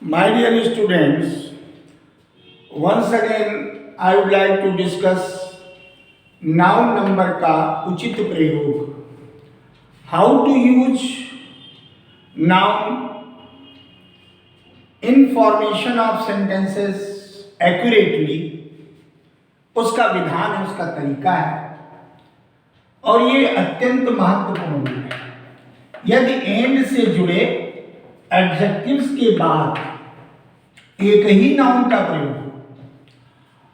My dear students, once again I would like to discuss noun number का उचित प्रयोग. How to use noun in formation of sentences accurately. उसका विधान है, उसका तरीका है और ये अत्यंत महत्वपूर्ण है. यदि एंड से जुड़े एडजेक्टिव्स के बाद एक ही नाउन का प्रयोग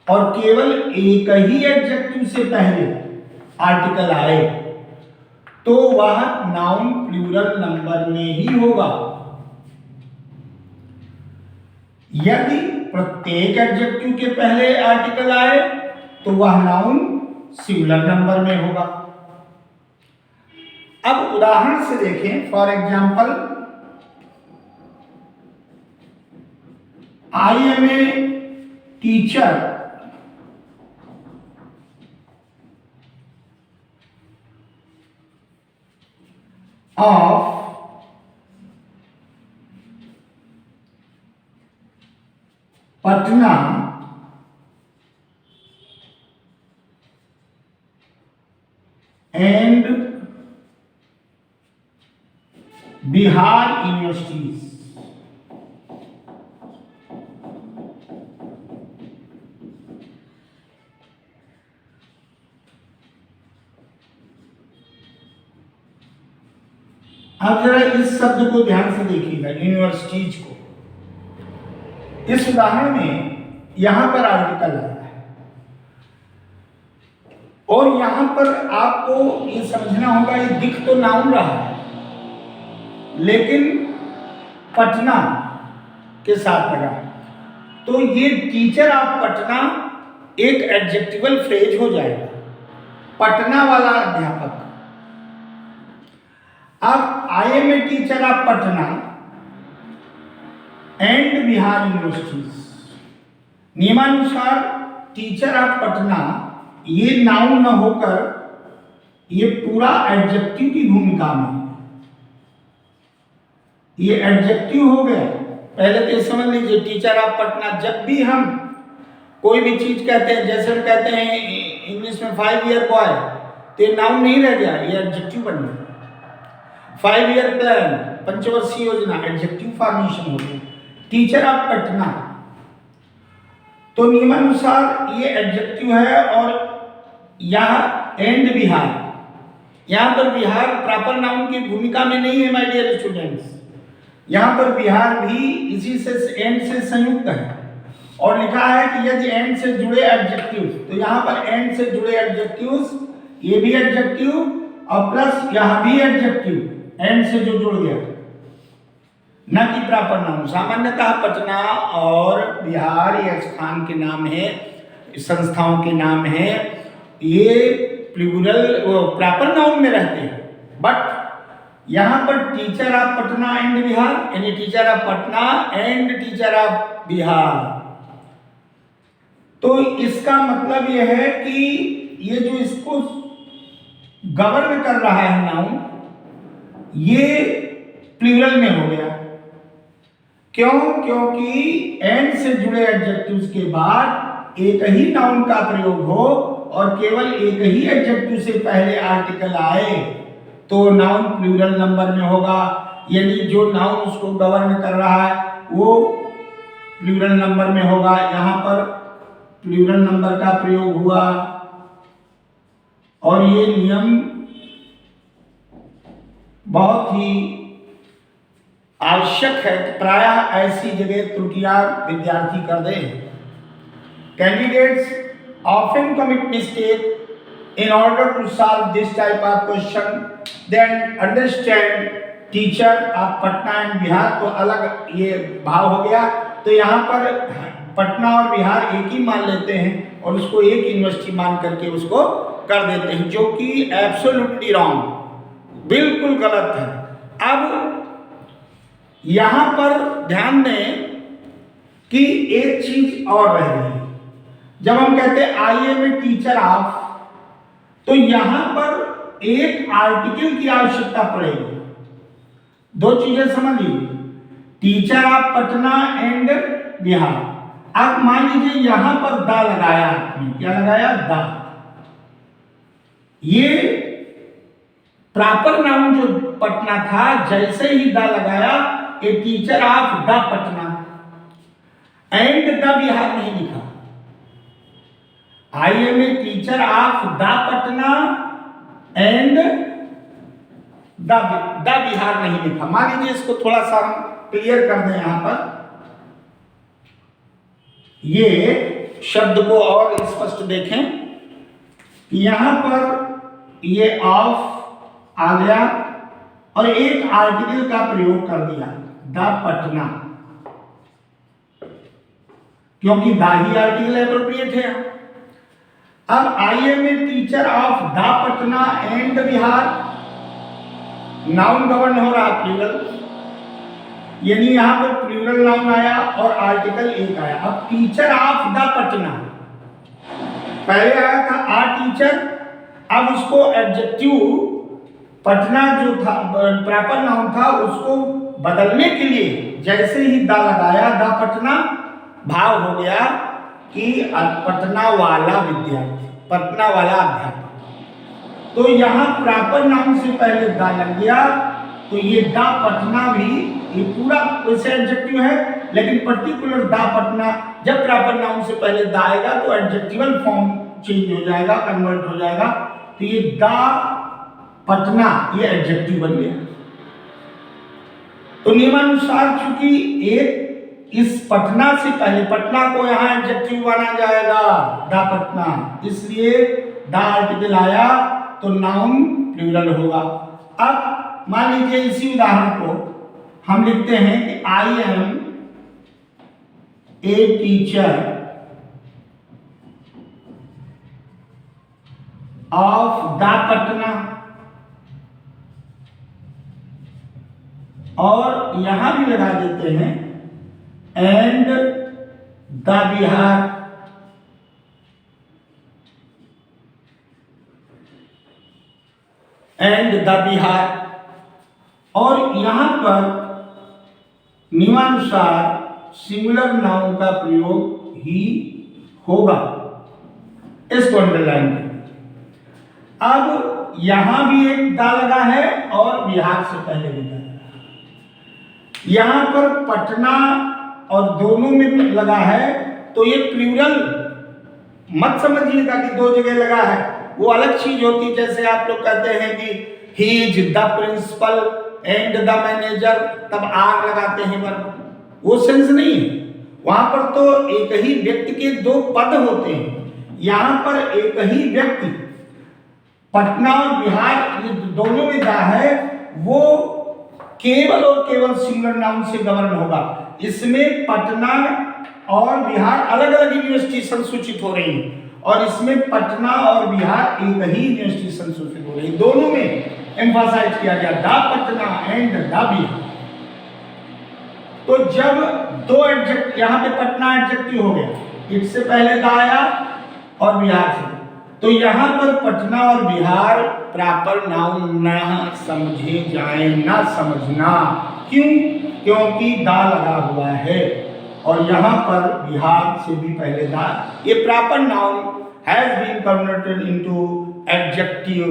और केवल एक ही एडजेक्टिव से पहले आर्टिकल आए तो वह नाउन प्लूरल नंबर में ही होगा. यदि प्रत्येक एडजेक्टिव के पहले आर्टिकल आए तो वह नाउन सिंगुलर नंबर में होगा. अब उदाहरण से देखें. For example, I am a teacher of Patna and Bihar universities. अब जरा इस शब्द को ध्यान से देखिएगा, यूनिवर्सिटीज को. इस उदाहरण में यहां पर आर्टिकल आया है और यहां पर आपको ये समझना होगा, ये दिख तो नाउन रहा है लेकिन पटना के साथ लगा, तो ये टीचर ऑफ पटना एक एडजेक्टिवल फ्रेज हो जाएगा, पटना वाला अध्यापक. अब I am a teacher of Patna and Bihar universities. नियमानुसार टीचर ऑफ पटना ये नाउन न होकर ये पूरा एडजेक्टिव की भूमिका में, ये एडजेक्टिव हो गया. पहले तो समझ लीजिए, टीचर ऑफ पटना, जब भी हम कोई भी चीज कहते हैं, जैसे हम कहते हैं इंग्लिश में 5 ईयर बॉय, तो ये नाउन नहीं रह गया, ये एडजेक्टिव बन गया. 5 ईयर प्लान, पंचवर्षीय योजना, एडजेक्टिव फॉर्मेशन हो गई. टीचर ऑफ पटना तो नियमानुसार ये एडजेक्टिव है. और यहाँ एंड बिहार, यहाँ पर बिहार प्रॉपर नाउन की भूमिका में नहीं है माय डियर स्टूडेंट्स. यहाँ पर बिहार भी इसी से एंड से संयुक्त है और लिखा है कि यदि एंड से जुड़े एडजेक्टिव, तो यहाँ पर एंड से जुड़े एडजेक्टिव्स, ये भी एडजेक्टिव और प्लस यहाँ भी एडजेक्टिव एंड से जो जुड़ गया, न कि प्रॉपर नाउन. सामान्यतः पटना और बिहार ये स्थान के नाम है, संस्थाओं के नाम है, ये प्लूरल प्रॉपर नाउन में रहते हैं. बट यहाँ पर teacher of Patna and Bihar, यानी teacher of Patna and teacher of Bihar, तो इसका मतलब यह है कि ये जो इसको गवर्न कर रहा है नाउन, ये प्लूरल में हो गया. क्यों? क्योंकि एंड से जुड़े एडजेक्टिव्स के बाद एक ही नाउन का प्रयोग हो और केवल एक ही एडजेक्टिव से पहले आर्टिकल आए तो नाउन प्लूरल नंबर में होगा. यानी जो नाउन उसको गवर्न कर रहा है वो प्लूरल नंबर में होगा. यहाँ पर प्लूरल नंबर का प्रयोग हुआ और ये नियम बहुत ही आवश्यक है कि प्रायः ऐसी जगह त्रुटियां विद्यार्थी कर दें. Candidates often commit mistake. In order to solve this type of question, then understand teacher of Patna and Bihar, तो अलग ये भाव हो गया. तो यहाँ पर पटना और बिहार एक ही मान लेते हैं और उसको एक यूनिवर्सिटी मान करके उसको कर देते हैं, जो कि एब्सोल्युटली रॉन्ग, बिल्कुल गलत है. अब यहाँ पर ध्यान दें कि एक चीज और रह गई. जब हम कहते हैं I am a teacher of, तो यहां पर एक आर्टिकल की आवश्यकता पड़ेगी. दो चीजें समझ लीजिए. Teacher of Patna and Bihar. अब मान लीजिए यहां पर दा लगाया आपने, क्या लगाया? दा। ये प्रॉपर नाउन जो पटना था, जैसे ही दा लगाया, a teacher of the Patna and the Bihar नहीं लिखा। I am a teacher of the Patna and the Bihar नहीं लिखा। मान लीजिए इसको थोड़ा सा हम क्लियर कर दें यहां पर, ये शब्द को और स्पष्ट देखें। यहां पर ये ऑफ आ गया और एक आर्टिकल का प्रयोग कर दिया, द पटना, क्योंकि द ही आर्टिकल एप्रोप्रिएट है। अब I am a teacher of the Patna and Bihar, noun govern हो रहा प्लूरल, यानी यहां पर प्लूरल नाउन आया और आर्टिकल एक आया। अब टीचर ऑफ द पटना, पहले आया था आ टीचर, अब उसको एडजेक्टिव पटना जो था प्रॉपर नाउन था उसको बदलने के लिए जैसे ही दा लगाया, दा पटना, भाव हो गया कि पटना वाला विद्यार्थी, पटना वाला अध्यापक। तो यहाँ प्रॉपर नाउन से पहले दा लग गया, तो ये दा पटना भी, ये पूरा वैसे एडजेक्टिव है, लेकिन पर्टिकुलर दा पटना, जब प्रॉपर नाउन से पहले दा आएगा तो एडजेक्टिवल फॉर्म चेंज हो जाएगा, कन्वर्ट हो जाएगा। तो ये दा पटना ये एडजेक्टिव बन गया। तो नियमानुसार चूंकि एक इस पटना से पहले, पटना को यहां एडजेक्टिव माना जाएगा, दा पटना, इसलिए दा आर्टिकल आया तो नाउन प्लूरल होगा। अब मान लीजिए इसी उदाहरण को हम लिखते हैं कि I am a teacher of the Patna, और यहां भी लगा देते हैं and the Bihar, and the Bihar. और यहां पर नियमानुसार सिंगुलर नाउन का प्रयोग ही होगा, इसको अंडरलाइन करें। अब यहां भी एक दा लगा है और बिहार से पहले भी दा लगा है। यहां पर पटना और दोनों में लगा है, तो ये प्लूरल मत समझिएगा कि दो जगह लगा है, वो अलग चीज होती है। जैसे आप लोग कहते हैं कि he is the principal and the manager, तब आर लगाते हैं वर्ब, वो सेंस नहीं है। वहां पर तो एक ही व्यक्ति के दो पद होते हैं, यहां पर एक ही व्यक्ति, पटना और बिहार ये दोनों में दा है, वो केवल और केवल सिंगुलर नाउन से गवर्न होगा। इसमें पटना और बिहार अलग अलग यूनिवर्सिटी संसूचित हो रही है, और इसमें पटना और बिहार एक ही यूनिवर्सिटी संसूचित हो रही है। दोनों में एम्फसाइज किया गया, the Patna and the Bihar. तो जब दो एडजेक्ट, यहाँ पे पटना एडजेक्टिव हो गया, इससे पहले दा आया और बिहार से, तो यहां पर पटना और बिहार प्रॉपर नाउन न समझे जाए, ना समझना। क्यों? क्योंकि दा लगा हुआ है, और यहां पर बिहार से भी पहले दा, ये proper noun has been converted into adjective.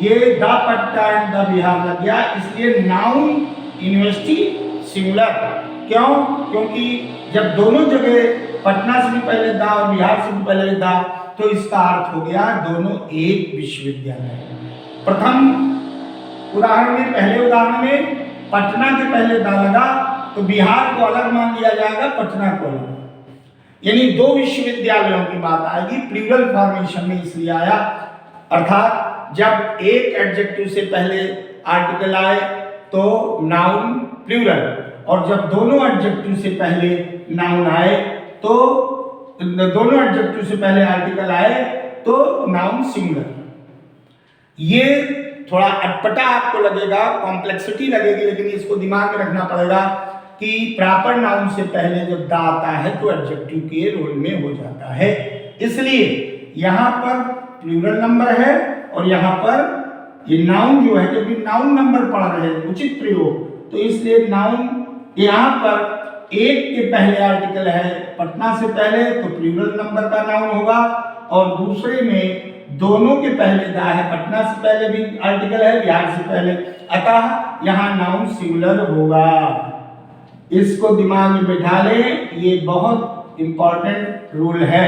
ये the Patna and the Bihar लग गया, इसलिए नाउन यूनिवर्सिटी सिंगुलर। क्यों? क्योंकि जब दोनों जगह पटना से भी पहले दा और बिहार से भी पहले दा, तो इसका अर्थ हो गया दोनों एक विश्वविद्यालय। प्रथम उदाहरण में, पहले उदाहरण में पटना के पहले दा लगा, तो बिहार को अलग मान लिया जाएगा, पटना को अलग, यानी दो विश्वविद्यालयों की बात आएगी। प्लूरल फॉर्मेशन में इसलिए आया, अर्थात जब एक एडजेक्टिव से पहले आर्टिकल आए तो नाउन प्लूरल, और जब दोनों एडजेक्टिव से पहले नाउन आए तो दोनों एडजेक्टिव से पहले आर्टिकल आए तो नाउन सिंगुलर। ये थोड़ा अटपटा आपको लगेगा, कॉम्प्लेक्सिटी लगेगी, लेकिन इसको दिमाग में रखना पड़ेगा कि प्रॉपर नाउन से पहले जब दा आता है तो एडजेक्टिव के रोल में हो जाता है। इसलिए यहां पर प्लूरल नंबर है, और यहां पर ये नाउन जो है, क्योंकि नाउन नंबर पढ़ रहे हैं, उचित प्रयोग, तो इसलिए नाउन यहाँ पर एक के पहले आर्टिकल है पटना से पहले तो प्लूरल नंबर का नाउन होगा, और दूसरे में दोनों के पहले दा है, पटना से पहले भी आर्टिकल है, बिहार से पहले, अतः यहाँ नाउन सिंगुलर होगा। इसको दिमाग में बिठा लें, ये बहुत इंपॉर्टेंट रूल है।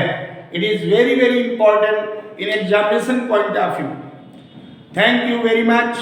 It is very very important in examination point of view. Thank you very much.